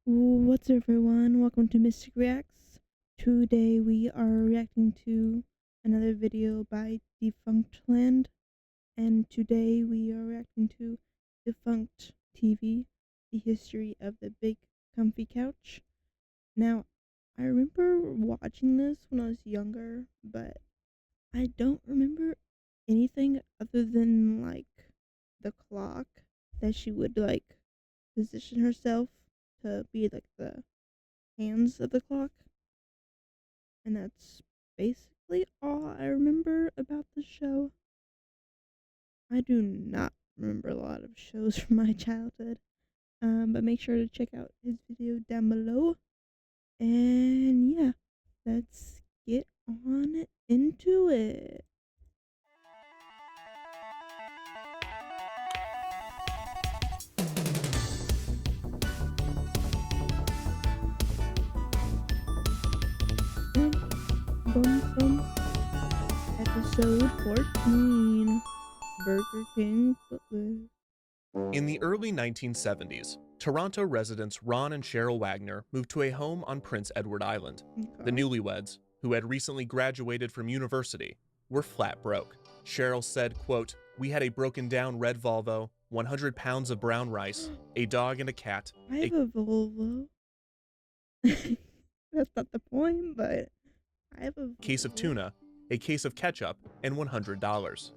What's up, everyone? Welcome to Mistic Reacts. Today we are reacting to another video by Defunctland, and today we are reacting to Defunct TV, the history of the big comfy couch. Now, I remember watching this when I was younger, but I don't remember anything other than the clock that she would position herself to be like the hands of the clock, and that's basically all I remember about the show. I do not remember a lot of shows from my childhood, but make sure to check out his video down below. And yeah, let's get on into it. And bum bum, episode 14, Burger King Footloose. In the early 1970s, Toronto residents Ron and Cheryl Wagner moved to a home on Prince Edward Island. The newlyweds, who had recently graduated from university, were flat broke. Cheryl said, quote, "We had a broken down red Volvo, 100 pounds of brown rice, a dog and a cat, I have a Volvo. That's not the point, but I have a case of tuna, a case of ketchup, and $100.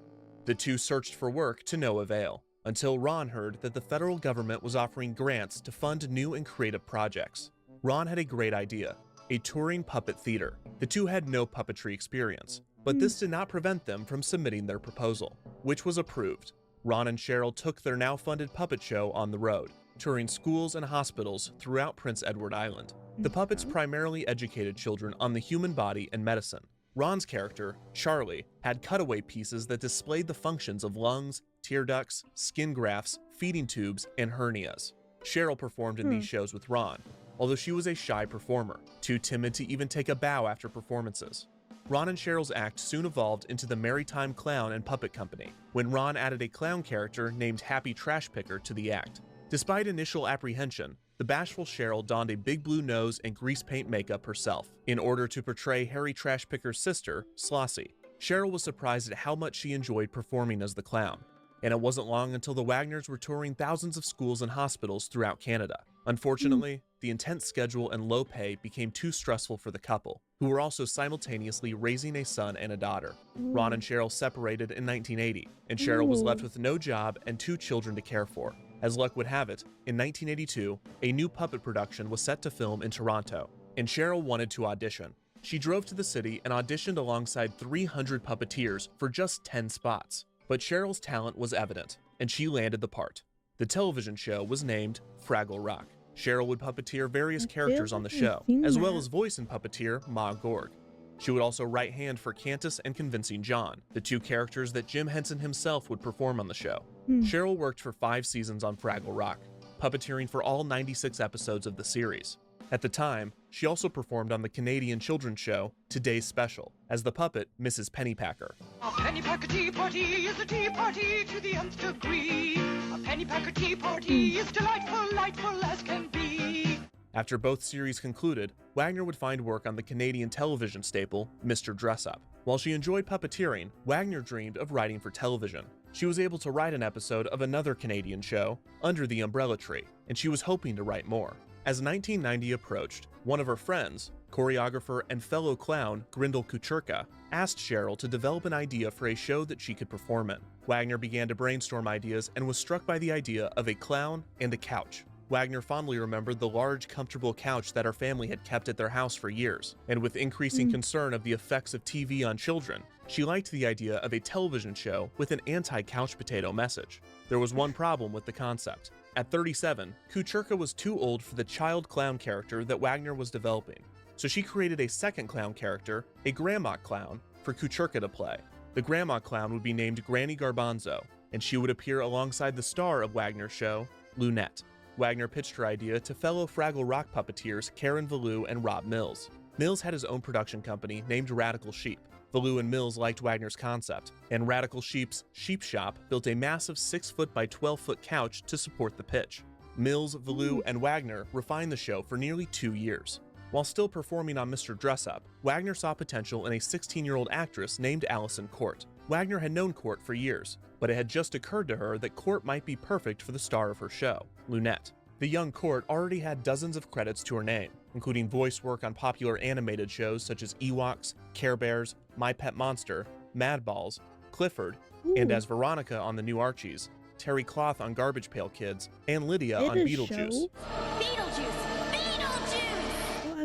The two searched for work to no avail, until Ron heard that the federal government was offering grants to fund new and creative projects. Ron had a great idea, a touring puppet theater. The two had no puppetry experience, but this did not prevent them from submitting their proposal, which was approved. Ron and Cheryl took their now funded puppet show on the road, touring schools and hospitals throughout Prince Edward Island. The puppets primarily educated children on the human body and medicine. Ron's character, Charlie, had cutaway pieces that displayed the functions of lungs, tear ducts, skin grafts, feeding tubes, and hernias. Cheryl performed in these shows with Ron, although she was a shy performer, too timid to even take a bow after performances. Ron and Cheryl's act soon evolved into the Maritime Clown and Puppet Company, when Ron added a clown character named Happy Trash Picker to the act. Despite initial apprehension, the bashful Cheryl donned a big blue nose and grease paint makeup herself, in order to portray Harry Trash Picker's sister, Slossie. Cheryl was surprised at how much she enjoyed performing as the clown, and it wasn't long until the Wagners were touring thousands of schools and hospitals throughout Canada. Unfortunately, the intense schedule and low pay became too stressful for the couple, who were also simultaneously raising a son and a daughter. Ron and Cheryl separated in 1980, and Cheryl was left with no job and 2 children to care for. As luck would have it, in 1982, a new puppet production was set to film in Toronto, and Cheryl wanted to audition. She drove to the city and auditioned alongside 300 puppeteers for just 10 spots. But Cheryl's talent was evident, and she landed the part. The television show was named Fraggle Rock. Cheryl would puppeteer various characters on the show, as well as voice and puppeteer Ma Gorg. She would also write hand for Candace and Convincing John, the 2 characters that Jim Henson himself would perform on the show. Cheryl worked for 5 seasons on Fraggle Rock, puppeteering for all 96 episodes of the series. At the time, she also performed on the Canadian children's show Today's Special as the puppet Mrs. Pennypacker. A pennypacker tea party is a tea party to the nth degree. A pennypacker tea party is delightful as can be. After both series concluded, Wagner would find work on the Canadian television staple Mr. Dressup. While she enjoyed puppeteering, Wagner dreamed of writing for television. She was able to write an episode of another Canadian show, Under the Umbrella Tree, and she was hoping to write more. As 1990 approached, one of her friends, choreographer and fellow clown Grindel Kucherka, asked Cheryl to develop an idea for a show that she could perform in. Wagner began to brainstorm ideas and was struck by the idea of a clown and a couch. Wagner fondly remembered the large, comfortable couch that her family had kept at their house for years, and with increasing concern of the effects of TV on children, she liked the idea of a television show with an anti-couch potato message. There was one problem with the concept. At 37, Kucherka was too old for the child clown character that Wagner was developing, so she created a second clown character, a grandma clown, for Kucherka to play. The grandma clown would be named Granny Garbanzo, and she would appear alongside the star of Wagner's show, Lunette. Wagner pitched her idea to fellow Fraggle Rock puppeteers Karen Valou and Rob Mills. Mills had his own production company named Radical Sheep. Valou and Mills liked Wagner's concept, and Radical Sheep's Sheep Shop built a massive 6-foot by 12-foot couch to support the pitch. Mills, Valou, and Wagner refined the show for nearly 2 years. While still performing on Mr. Dressup, Wagner saw potential in a 16-year-old actress named Allison Cllart. Wagner had known Cllart for years, but it had just occurred to her that Cllart might be perfect for the star of her show, Lunette. The young Cllart already had dozens of credits to her name, including voice work on popular animated shows such as Ewoks, Care Bears, My Pet Monster, Madballs, Clifford, and as Veronica on The New Archies, Terry Cloth on Garbage Pail Kids, and Lydia on Beetlejuice.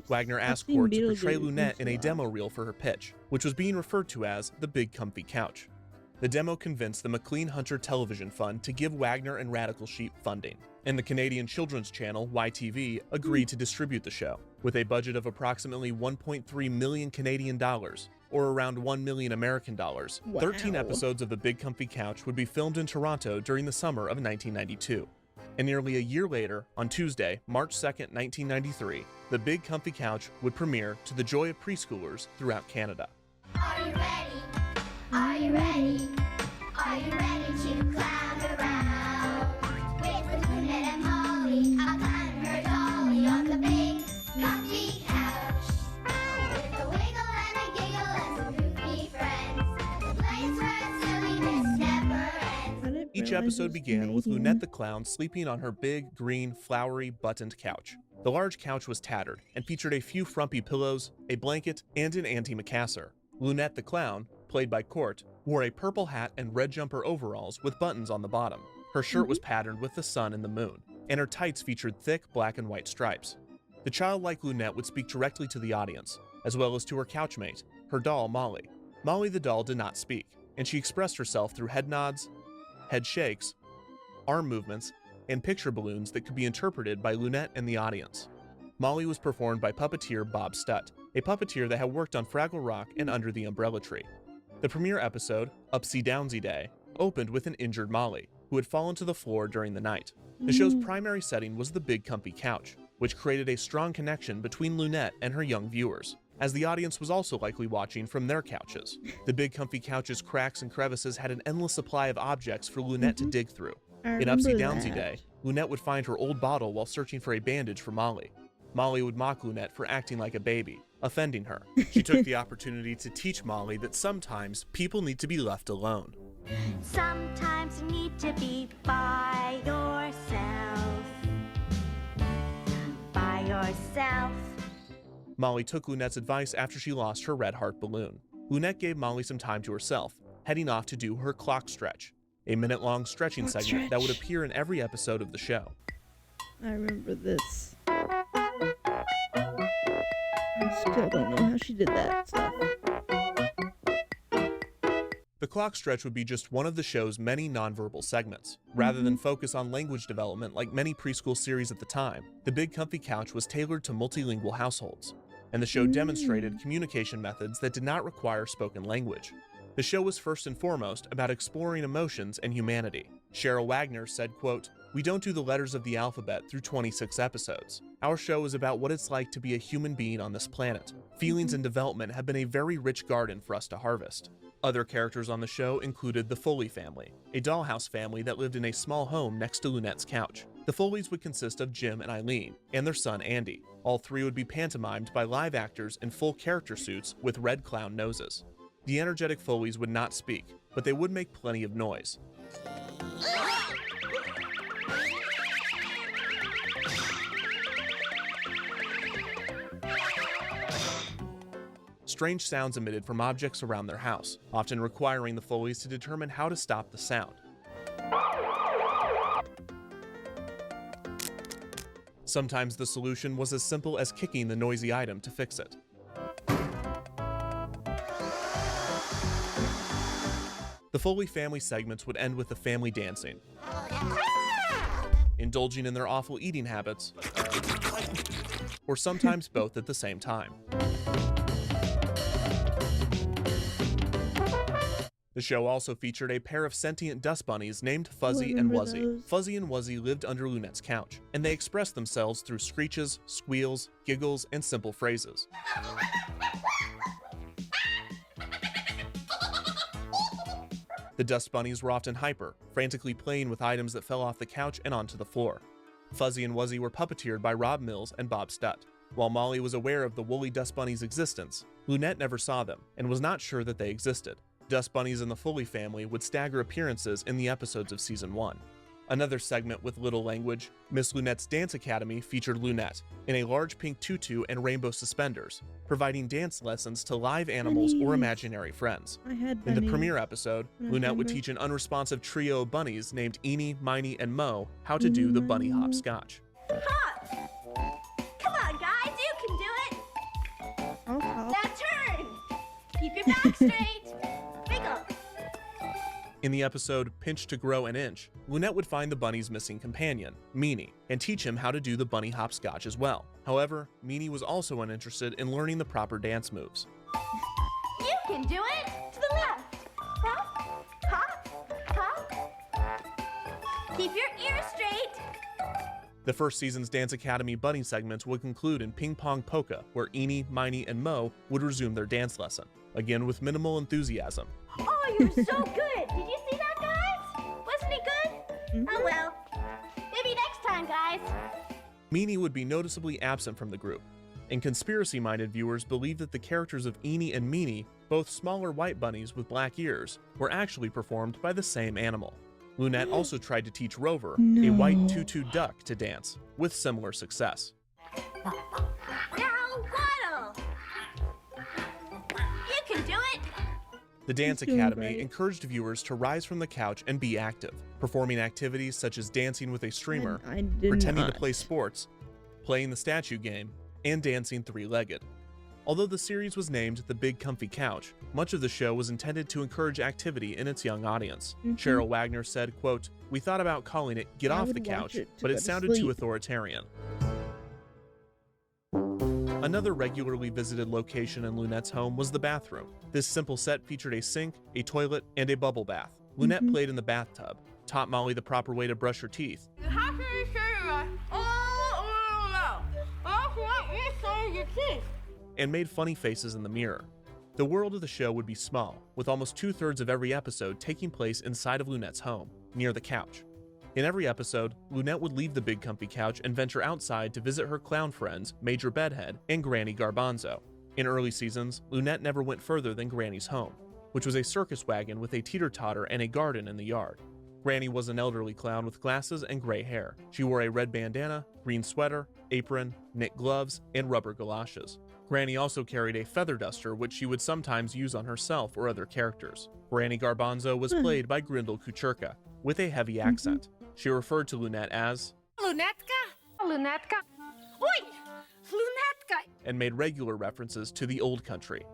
Wagner asked Cllart to portray Lunette in a demo reel for her pitch, which was being referred to as the Big Comfy Couch. The demo convinced the McLean Hunter Television Fund to give Wagner and Radical Sheep funding, and the Canadian children's channel, YTV, agreed to distribute the show. With a budget of approximately 1.3 million Canadian dollars, or around 1 million American dollars, 13 episodes of The Big Comfy Couch would be filmed in Toronto during the summer of 1992. And nearly a year later, on Tuesday, March 2nd, 1993, The Big Comfy Couch would premiere to the joy of preschoolers throughout Canada. Are you ready? Are you ready? Are you ready to clown around? With Lunette and Molly, I'll climb her dolly on the big comfy couch. With a wiggle and a giggle and some goofy friends, the place where silliness never ends. Each episode began with Lunette the Clown sleeping on her big, green, flowery, buttoned couch. The large couch was tattered and featured a few frumpy pillows, a blanket, and an antimacassar. Lunette the Clown, played by Cllart, wore a purple hat and red jumper overalls with buttons on the bottom. Her shirt was patterned with the sun and the moon, and her tights featured thick black and white stripes. The childlike Lunette would speak directly to the audience, as well as to her couchmate, her doll Molly. Molly the doll did not speak, and she expressed herself through head nods, head shakes, arm movements, and picture balloons that could be interpreted by Lunette and the audience. Molly was performed by puppeteer Bob Stutt, a puppeteer that had worked on Fraggle Rock and Under the Umbrella Tree. The premiere episode, Upsy Downsy Day, opened with an injured Molly, who had fallen to the floor during the night. The show's primary setting was the Big Comfy Couch, which created a strong connection between Lunette and her young viewers, as the audience was also likely watching from their couches. The Big Comfy Couch's cracks and crevices had an endless supply of objects for Lunette to dig through. In Upsy Downsy Day, Lunette would find her old bottle while searching for a bandage for Molly. Molly would mock Lunette for acting like a baby, offending her. She took the opportunity to teach Molly that sometimes people need to be left alone. Sometimes you need to be by yourself. By yourself. Molly took Lunette's advice after she lost her red heart balloon. Lunette gave Molly some time to herself, heading off to do her clock stretch, a minute-long stretching segment that would appear in every episode of the show. I remember this. I still don't know how she did that stuff. The clock stretch would be just one of the show's many nonverbal segments. Rather than focus on language development like many preschool series at the time, The Big Comfy Couch was tailored to multilingual households, and the show demonstrated communication methods that did not require spoken language. The show was first and foremost about exploring emotions and humanity. Cheryl Wagner said, quote, "We don't do the letters of the alphabet through 26 episodes. Our show is about what it's like to be a human being on this planet. Feelings and development have been a very rich garden for us to harvest." Other characters on the show included the Foley family, a dollhouse family that lived in a small home next to Lunette's couch. The Foleys would consist of Jim and Eileen, and their son Andy. All three would be pantomimed by live actors in full character suits with red clown noses. The energetic Foleys would not speak, but they would make plenty of noise. Strange sounds emitted from objects around their house, often requiring the Foleys to determine how to stop the sound. Sometimes the solution was as simple as kicking the noisy item to fix it. The Foley family segments would end with the family dancing, indulging in their awful eating habits, or sometimes both at the same time. The show also featured a pair of sentient dust bunnies named Fuzzy and Wuzzy. Fuzzy and Wuzzy lived under Lunette's couch, and they expressed themselves through screeches, squeals, giggles, and simple phrases. The dust bunnies were often hyper, frantically playing with items that fell off the couch and onto the floor. Fuzzy and Wuzzy were puppeteered by Rob Mills and Bob Stutt. While Molly was aware of the woolly dust bunnies' existence, Lunette never saw them and was not sure that they existed. Dust bunnies in the Foley family would stagger appearances in the episodes of Season 1. Another segment with little language, Miss Lunette's Dance Academy, featured Lunette in a large pink tutu and rainbow suspenders, providing dance lessons to live animals or imaginary friends. I had In the bunnies. premiere episode, Lunette would teach an unresponsive trio of bunnies named Eenie, Miney, and Mo how to do the bunny hop scotch. Hop! Come on, guys, you can do it! I'll hop. Now turn! Keep your back straight! Wiggle! In the episode Pinch to Grow an Inch, Lunette would find the bunny's missing companion, Meanie, and teach him how to do the bunny hopscotch as well. However, Meanie was also uninterested in learning the proper dance moves. You can do it! To the left! Hop! Hop! Hop! Keep your ears straight! The first season's Dance Academy bunny segments would conclude in Ping Pong Polka, where Eenie, Miney, and Mo would resume their dance lesson, again with minimal enthusiasm. Oh, you're so good! Did you see that, guys? Wasn't he good? Oh well. Maybe next time, guys. Meanie would be noticeably absent from the group, and conspiracy-minded viewers believed that the characters of Eenie and Meanie, both smaller white bunnies with black ears, were actually performed by the same animal. Lunette also tried to teach Rover, a white tutu duck, to dance, with similar success. Now waddle! You can do it! The Dance He's doing Academy great. encouraged viewers to rise from the couch and be active, performing activities such as dancing with a streamer, I did pretending to not. play sports, playing the statue game, and dancing three-legged. Although the series was named The Big Comfy Couch, much of the show was intended to encourage activity in its young audience. Cheryl Wagner said, quote, "We thought about calling it Get I Off would the watch Couch, it to but go it to sounded too sleep." authoritarian." Another regularly visited location in Lunette's home was the bathroom. This simple set featured a sink, a toilet, and a bubble bath. Lunette played in the bathtub, taught Molly the proper way to brush her teeth, You have to be sure all around. That's what you say your teeth. and made funny faces in the mirror. The world of the show would be small, with almost 2/3 of every episode taking place inside of Lunette's home, near the couch. In every episode, Lunette would leave the big comfy couch and venture outside to visit her clown friends, Major Bedhead and Granny Garbanzo. In early seasons, Lunette never went further than Granny's home, which was a circus wagon with a teeter-totter and a garden in the yard. Granny was an elderly clown with glasses and gray hair. She wore a red bandana, green sweater, apron, knit gloves, and rubber galoshes. Granny also carried a feather duster, which she would sometimes use on herself or other characters. Granny Garbanzo was played by Grindel Kucherka, with a heavy accent. She referred to Lunette as Lunetka? Lunetka? Oi! Lunetka! and made regular references to the old country.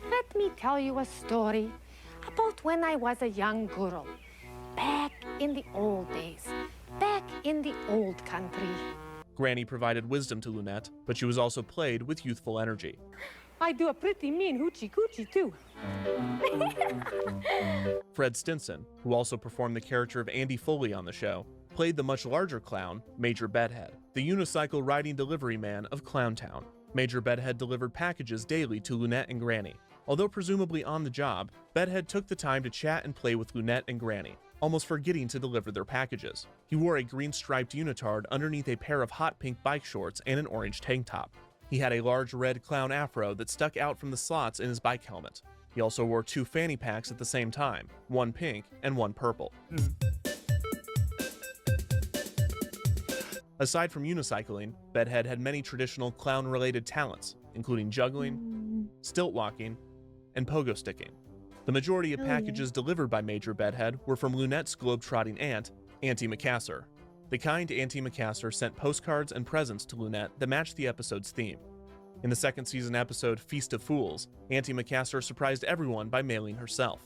Let me tell you a story about when I was a young girl. Back in the old days. Back in the old country. Granny provided wisdom to Lunette, but she was also played with youthful energy. I do a pretty mean hoochie coochie too. Fred Stinson, who also performed the character of Andy Foley on the show, played the much larger clown, Major Bedhead, the unicycle riding delivery man of Clowntown. Major Bedhead delivered packages daily to Lunette and Granny. Although presumably on the job, Bedhead took the time to chat and play with Lunette and Granny, almost forgetting to deliver their packages. He wore a green striped unitard underneath a pair of hot pink bike shorts and an orange tank top. He had a large red clown afro that stuck out from the slots in his bike helmet. He also wore 2 fanny packs at the same time, one pink and one purple. Aside from unicycling, Bedhead had many traditional clown-related talents, including juggling, stilt walking, and pogo sticking. The majority of Hell yeah. packages delivered by Major Bedhead were from Lunette's globe-trotting aunt, Auntie Macassar. The kind Auntie Macassar sent postcards and presents to Lunette that matched the episode's theme. In the second season episode Feast of Fools, Auntie Macassar surprised everyone by mailing herself.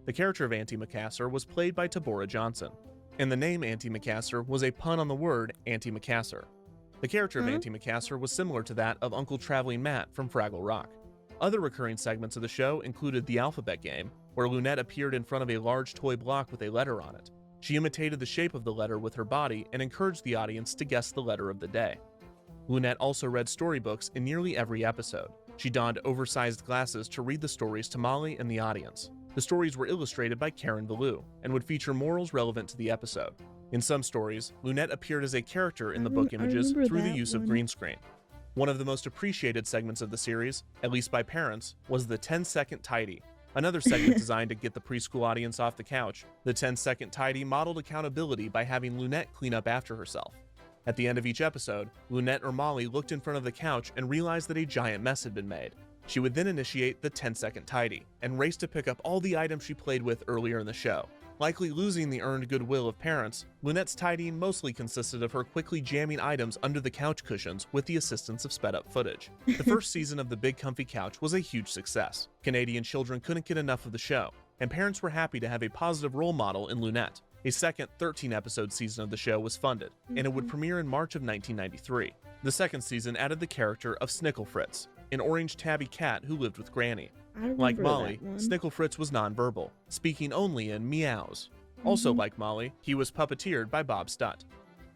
The character of Auntie Macassar was played by Tabora Johnson, and the name Auntie Macassar was a pun on the word anti-macassar. The character of Auntie Macassar was similar to that of Uncle Traveling Matt from Fraggle Rock. Other recurring segments of the show included the alphabet game, where Lunette appeared in front of a large toy block with a letter on it. She imitated the shape of the letter with her body and encouraged the audience to guess the letter of the day. Lunette also read storybooks in nearly every episode. She donned oversized glasses to read the stories to Molly and the audience. The stories were illustrated by Karen Ballou and would feature morals relevant to the episode. In some stories, Lunette appeared as a character in the I book images remember through the that use of one. green screen. One of the most appreciated segments of the series, at least by parents, was the 10-second tidy. Another segment designed to get the preschool audience off the couch. The 10-second tidy modeled accountability by having Lunette clean up after herself. At the end of each episode, Lunette or Molly looked in front of the couch and realized that a giant mess had been made. She would then initiate the 10-second tidy and race to pick up all the items she played with earlier in the show. Likely losing the earned goodwill of parents, Lunette's tidying mostly consisted of her quickly jamming items under the couch cushions with the assistance of sped-up footage. The first season of The Big Comfy Couch was a huge success. Canadian children couldn't get enough of the show, and parents were happy to have a positive role model in Lunette. A second 13-episode season of the show was funded, and it would premiere in March of 1993. The second season added the character of Snickle Fritz, an orange tabby cat who lived with Granny. Like Molly, Snickle Fritz was nonverbal, speaking only in meows. Also like Molly, he was puppeteered by Bob Stutt.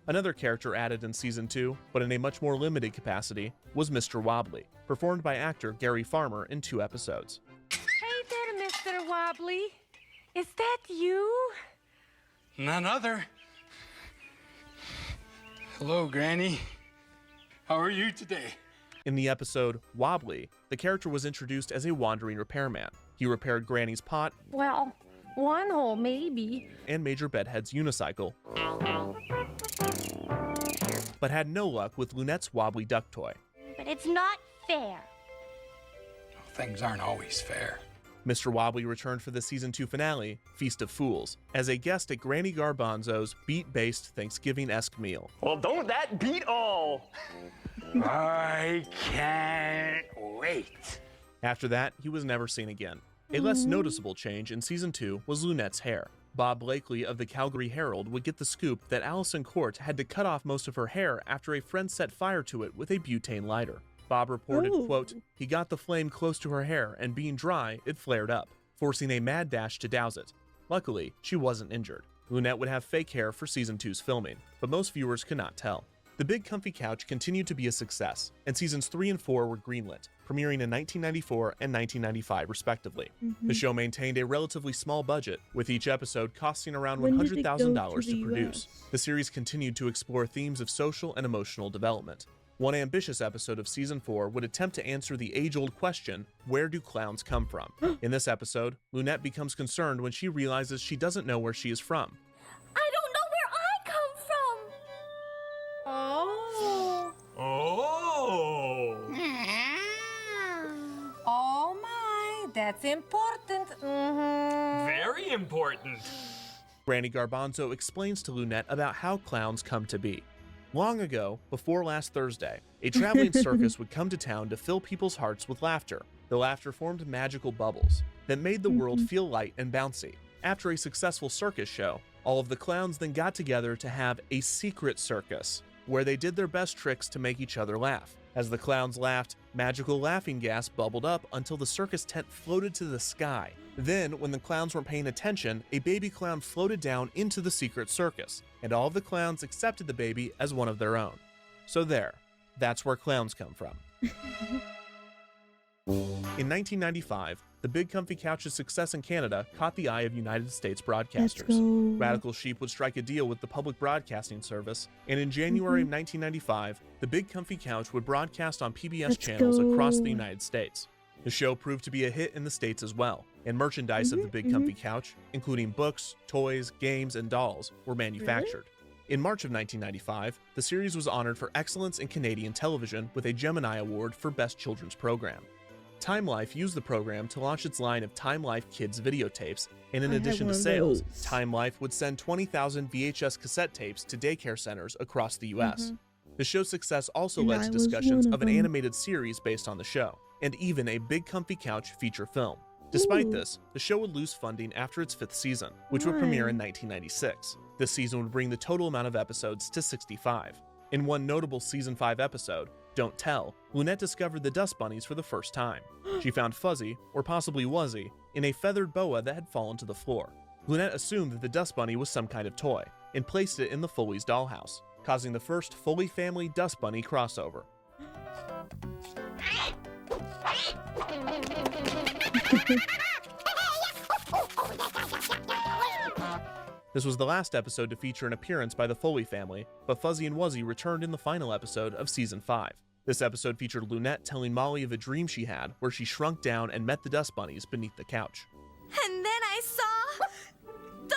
Another character added in Season 2, but in a much more limited capacity, was Mr. Wobbly, performed by actor Gary Farmer in 2 episodes. Hey there, Mr. Wobbly. Is that you? None other. Hello, Granny. How are you today? In the episode Wobbly, the character was introduced as a wandering repairman. He repaired Granny's pot Well, one hole maybe. and Major Bedhead's unicycle, but had no luck with Lunette's wobbly duck toy. But it's not fair. Things aren't always fair. Mr. Wobbly returned for the Season 2 finale, Feast of Fools, as a guest at Granny Garbanzo's beet-based Thanksgiving-esque meal. Well, don't that beat all? I can't wait. After that, he was never seen again. A less noticeable change in Season 2 was Lunette's hair. Bob Blakely of the Calgary Herald would get the scoop that Allison Court had to cut off most of her hair after a friend set fire to it with a butane lighter. Bob reported, quote, he got the flame close to her hair and being dry, it flared up, forcing a mad dash to douse it. Luckily, she wasn't injured. Lunette would have fake hair for Season 2's filming, but most viewers could not tell. The Big Comfy Couch continued to be a success, and Seasons 3 and 4 were greenlit, premiering in 1994 and 1995 respectively. The show maintained a relatively small budget, with each episode costing around $100,000 to produce. The series continued to explore themes of social and emotional development. One ambitious episode of Season 4 would attempt to answer the age-old question, where do clowns come from? In this episode, Lunette becomes concerned when she realizes she doesn't know where she is from. I don't know where I come from. Oh. Oh! Oh my, that's important. Very important. Granny Garbanzo explains to Lunette about how clowns come to be. Long ago, before last Thursday, a traveling circus would come to town to fill people's hearts with laughter. The laughter formed magical bubbles that made the world feel light and bouncy. After a successful circus show, all of the clowns then got together to have a secret circus, where they did their best tricks to make each other laugh. As the clowns laughed, magical laughing gas bubbled up until the circus tent floated to the sky. Then, when the clowns weren't paying attention, a baby clown floated down into the secret circus, and all of the clowns accepted the baby as one of their own. So there, that's where clowns come from. In 1995, the Big Comfy Couch's success in Canada caught the eye of United States broadcasters. Radical Sheep would strike a deal with the Public Broadcasting Service, and in January of 1995, the Big Comfy Couch would broadcast on PBS channels across the United States. The show proved to be a hit in the States as well, and merchandise of the Big Comfy Couch, including books, toys, games, and dolls, were manufactured. In March of 1995, the series was honored for excellence in Canadian television with a Gemini Award for Best Children's Program. Time Life used the program to launch its line of Time Life Kids videotapes, and in addition to sales, Time Life would send 20,000 VHS cassette tapes to daycare centers across the U.S. The show's success also led to discussions of an animated series based on the show, and even a Big Comfy Couch feature film. Despite this, the show would lose funding after its 5th season, which would premiere in 1996. This season would bring the total amount of episodes to 65. In one notable Season 5 episode, Don't Tell, Lunette discovered the dust bunnies for the first time. She found Fuzzy, or possibly Wuzzy, in a feathered boa that had fallen to the floor. Lunette assumed that the dust bunny was some kind of toy, and placed it in the Foley's dollhouse, causing the first Foley family dust bunny crossover. This was the last episode to feature an appearance by the Foley family, but Fuzzy and Wuzzy returned in the final episode of Season 5. This episode featured Lunette telling Molly of a dream she had where she shrunk down and met the dust bunnies beneath the couch. And then I saw the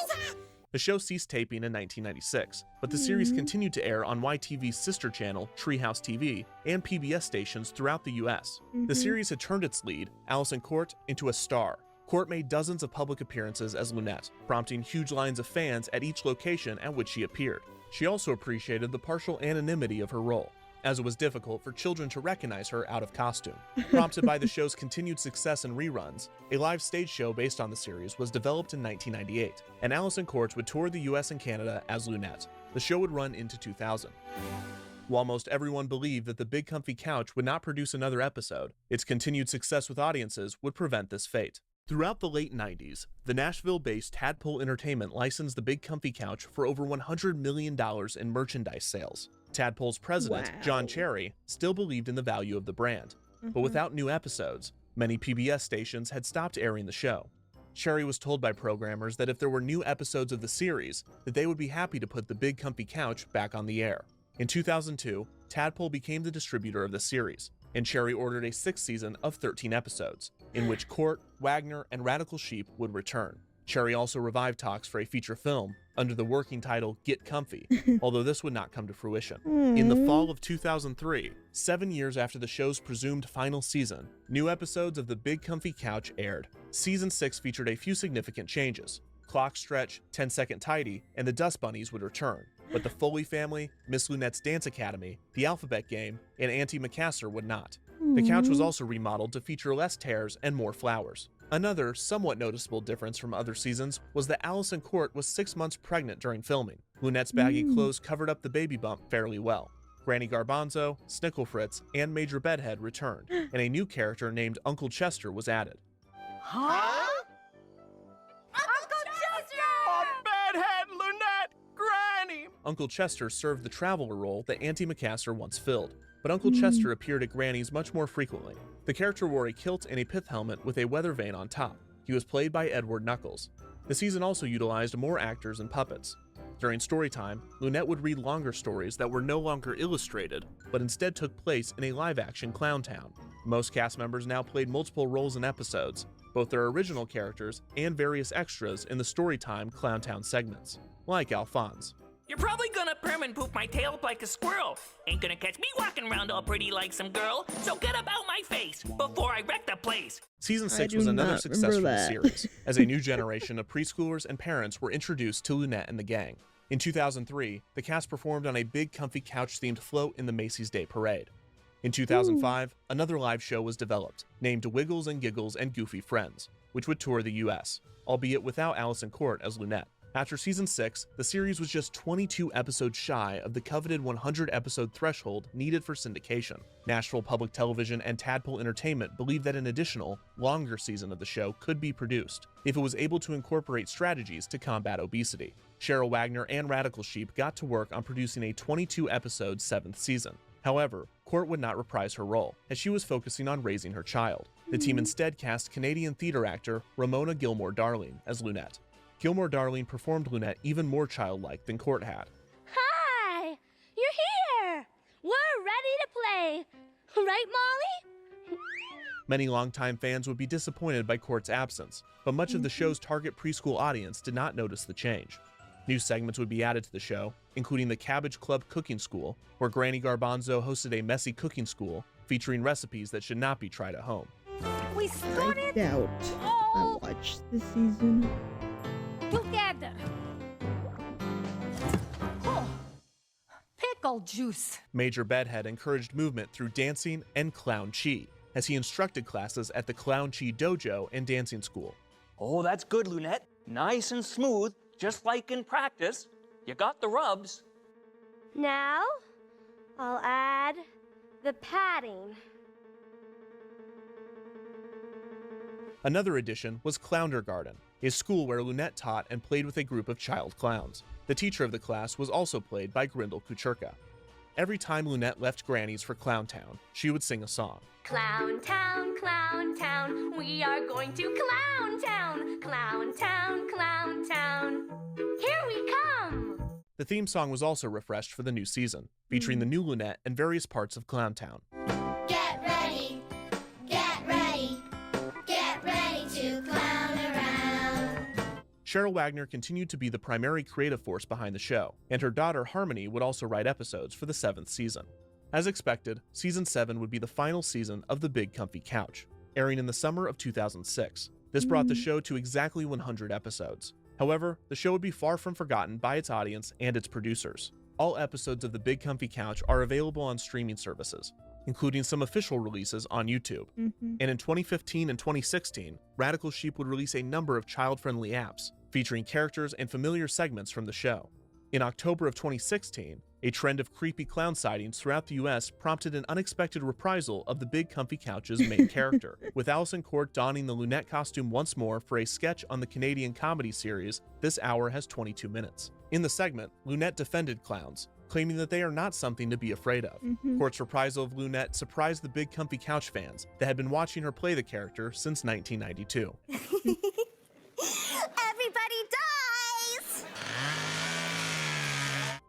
monsters! The show ceased taping in 1996, but the series continued to air on YTV's sister channel, Treehouse TV, and PBS stations throughout the US. The series had turned its lead, Allison Cllart, into a star. Cllart made dozens of public appearances as Lunette, prompting huge lines of fans at each location at which she appeared. She also appreciated the partial anonymity of her role, as it was difficult for children to recognize her out of costume. Prompted by the show's continued success in reruns, a live stage show based on the series was developed in 1998, and Allison Cllart would tour the US and Canada as Lunette. The show would run into 2000. While most everyone believed that the Big Comfy Couch would not produce another episode, its continued success with audiences would prevent this fate. Throughout the late 90s, the Nashville-based Tadpole Entertainment licensed the Big Comfy Couch for over $100 million in merchandise sales. Tadpole's president, John Cherry, still believed in the value of the brand, but without new episodes, many PBS stations had stopped airing the show. Cherry was told by programmers that if there were new episodes of the series, that they would be happy to put the Big Comfy Couch back on the air. In 2002, Tadpole became the distributor of the series, and Cherry ordered a 6th season of 13 episodes, in which Cllart, Wagner, and Radical Sheep would return. Cherry also revived talks for a feature film under the working title Get Comfy, although this would not come to fruition. In the fall of 2003, 7 years after the show's presumed final season, new episodes of the Big Comfy Couch aired. Season 6 featured a few significant changes. Clock Stretch, 10-Second Tidy, and the Dust Bunnies would return, but the Foley family, Miss Lunette's Dance Academy, the Alphabet Game, and Auntie Macassar would not. The couch was also remodeled to feature less tears and more flowers. Another, somewhat noticeable difference from other seasons was that Allison Cllart was 6 months pregnant during filming. Lunette's baggy clothes covered up the baby bump fairly well. Granny Garbanzo, Snickle Fritz, and Major Bedhead returned, and a new character named Uncle Chester was added. Huh? Uncle Chester! Bedhead, Lunette, Granny! Uncle Chester served the traveler role that Auntie Macassar once filled, but Uncle Chester appeared at Granny's much more frequently. The character wore a kilt and a pith helmet with a weather vane on top. He was played by Edward Knuckles. The season also utilized more actors and puppets. During story time, Lunette would read longer stories that were no longer illustrated, but instead took place in a live-action clown town. Most cast members now played multiple roles in episodes, both their original characters and various extras in the Storytime Clowntown segments, like Alphonse. You're probably gonna perm and poop my tail up like a squirrel. Ain't gonna catch me walking around all pretty like some girl. So get up out my face before I wreck the place. Season 6 was another success for the series, as a new generation of preschoolers and parents were introduced to Lunette and the gang. In 2003, the cast performed on a Big Comfy Couch-themed float in the Macy's Day Parade. In 2005, another live show was developed, named Wiggles and Giggles and Goofy Friends, which would tour the US, albeit without Allison Cllart as Lunette. After Season 6, the series was just 22 episodes shy of the coveted 100-episode threshold needed for syndication. Nashville Public Television and Tadpole Entertainment believed that an additional, longer season of the show could be produced, if it was able to incorporate strategies to combat obesity. Cheryl Wagner and Radical Sheep got to work on producing a 22-episode 7th season. However, Cllart would not reprise her role, as she was focusing on raising her child. The team instead cast Canadian theater actor Ramona Gilmore-Darling as Lunette. Gilmore-Darling performed Lunette even more childlike than Cllart had. Hi! You're here! We're ready to play! Right, Molly? Many longtime fans would be disappointed by Cllart's absence, but much of the show's target preschool audience did not notice the change. New segments would be added to the show, including the Cabbage Club Cooking School, where Granny Garbanzo hosted a messy cooking school featuring recipes that should not be tried at home. We started I doubt I watched this season. together. Oh, pickle juice. Major Bedhead encouraged movement through dancing and Clown Chi, as he instructed classes at the Clown Chi Dojo and dancing school. Oh, that's good, Lunette. Nice and smooth, just like in practice. You got the rubs. Now, I'll add the padding. Another addition was Clowndergarten, a school where Lunette taught and played with a group of child clowns. The teacher of the class was also played by Grindel Kucherka. Every time Lunette left Granny's for Clown Town, she would sing a song. Clown Town, we are going to Clown Town. Clown Town, here we come. The theme song was also refreshed for the new season, featuring the new Lunette and various parts of Clown Town. Get ready, get ready, get ready to clown around. Cheryl Wagner continued to be the primary creative force behind the show, and her daughter Harmony would also write episodes for the 7th season. As expected, Season 7 would be the final season of The Big Comfy Couch, airing in the summer of 2006. This brought the show to exactly 100 episodes. However, the show would be far from forgotten by its audience and its producers. All episodes of The Big Comfy Couch are available on streaming services, including some official releases on YouTube. And in 2015 and 2016, Radical Sheep would release a number of child-friendly apps, featuring characters and familiar segments from the show. In October of 2016, a trend of creepy clown sightings throughout the US prompted an unexpected reprisal of the Big Comfy Couch's main character, with Allison Court donning the Lunette costume once more for a sketch on the Canadian comedy series This Hour Has 22 Minutes. In the segment, Lunette defended clowns, claiming that they are not something to be afraid of. Court's reprisal of Lunette surprised the Big Comfy Couch fans that had been watching her play the character since 1992. Everybody dies!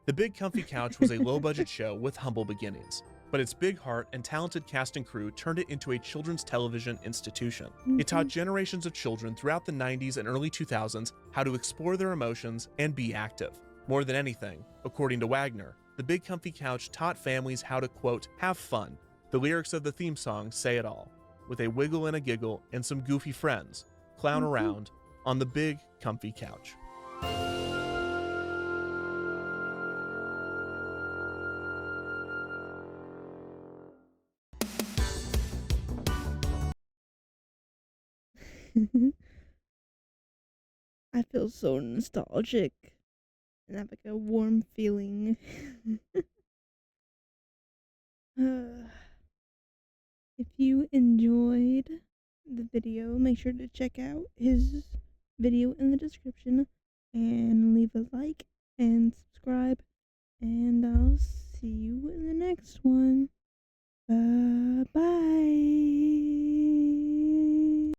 The Big Comfy Couch was a low-budget show with humble beginnings, but its big heart and talented cast and crew turned it into a children's television institution. It taught generations of children throughout the 90s and early 2000s how to explore their emotions and be active. More than anything, according to Wagner, The Big Comfy Couch taught families how to, quote, have fun. The lyrics of the theme song say it all. With a wiggle and a giggle and some goofy friends, clown around on the Big Comfy Couch. I feel so nostalgic and have like a warm feeling. If you enjoyed the video, make sure to check out his video in the description and leave a like and subscribe, and I'll see you in the next one. Bye.